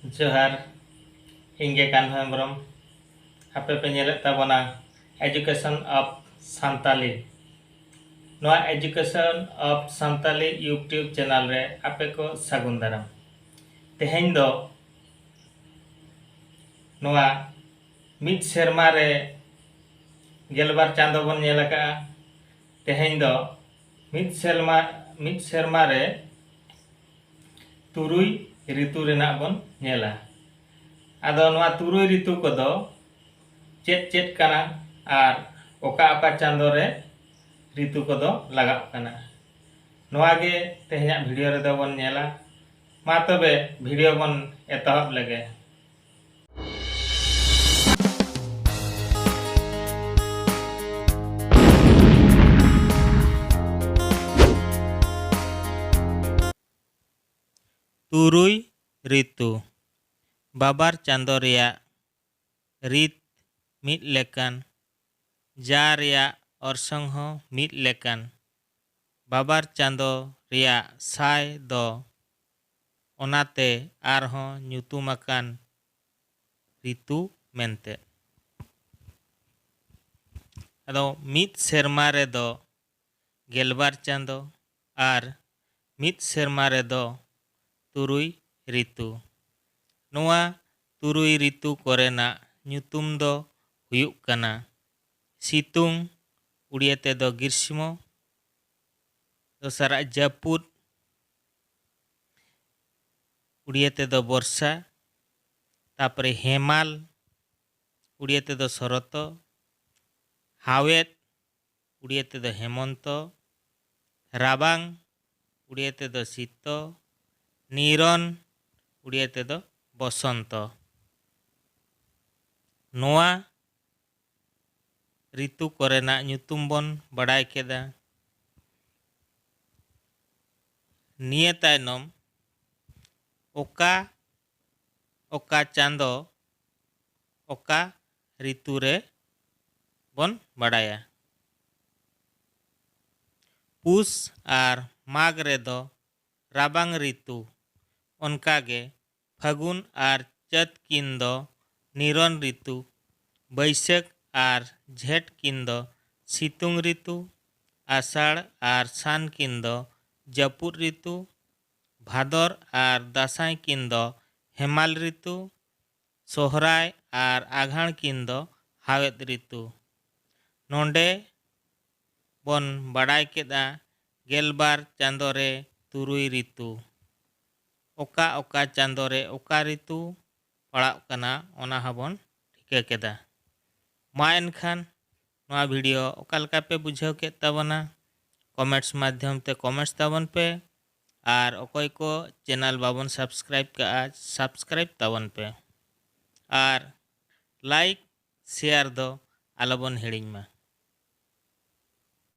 जोहार इंगे कान्हा हेम्ब्रम आपे पे नेलेत ताबोना एजुकेशन ऑफ संताली नोआ education of Santali YouTube channel रे आपे को सागुन दाराम तेहेन दो नोआ मिड सेरमा रे गेलबार चांदो बन नेलका तेहेन दो मिड सेरमा रे तुरुई ऋतु रेना बन नेला आदो नोआ तुरुई ऋतु को दो चेत चेत कना आर ओका ओका चांदो रे ऋतु को दो लगाव कना नोआ गे तेहेना वीडियो रे दो बन नेला मा तबे वीडियो बन एतहब लगे तुरुई ऋतु बाबार चांदो रिया रीत मिद लेकान जा रिया ऑर्संग हो मिद लेकान बाबार चांदो रिया साय दो ओनाते आरहों ᱧᱩᱛᱩᱢᱟᱠᱟᱱ ऋतु मेनते अदो मिद सेरमा रे दो गेलबार चांदो आर मिद सेरमा रे दो तुरुई ऋतु नोआ तुरुई ऋतु कोरेना ᱧᱩᱛᱩᱢ दो हुयुग कना सितुंग उड़ियाते दो ग्रीष्म दोसरा जापुद उड़ियाते दो वर्षा तापरे हेमाल उड़ियाते दो शरत हावेत उड़ियाते दो हेमंत राबांग उड़ियाते दो शीत नीरन उड़ियाते दो बसंत नोआ ऋतु कोरेना ᱧᱩᱛᱩᱢ बन बड़ाय केदा निये तायनम ओका ओका चांदो ओका ऋतु रे बन बड़ाया पुस आर माघ रे दो राबांग ऋतु ओनकागे फागुन आर चैत किन दो निरन ऋतु बैसाख आर झेठ किन दो सितुंग ऋतु आषाढ़ आर सान किन दो जापुद ऋतु भादर आर दासाई किन दो हेमाल ऋतु सोहराय आर आघाण किन दो हावेत ऋतु नोंडे बन बड़ाय केदा गेलबार चांदो रे तुरुई ऋतु ओका ओका चांदो रे ओका ऋतु पड़ाव कना ओना हबन ठिका केदा मा एनखान नोआ वीडियो ओकालका पे बुझाव के ताबना कमेंट्स माध्यम ते कमेंट्स ताबन पे आर ओकोय को चैनल बाबन सब्सक्राइब का आज सब्सक्राइब ताबन पे आर लाइक शेयर दो आलोबन हिड़िंग मा।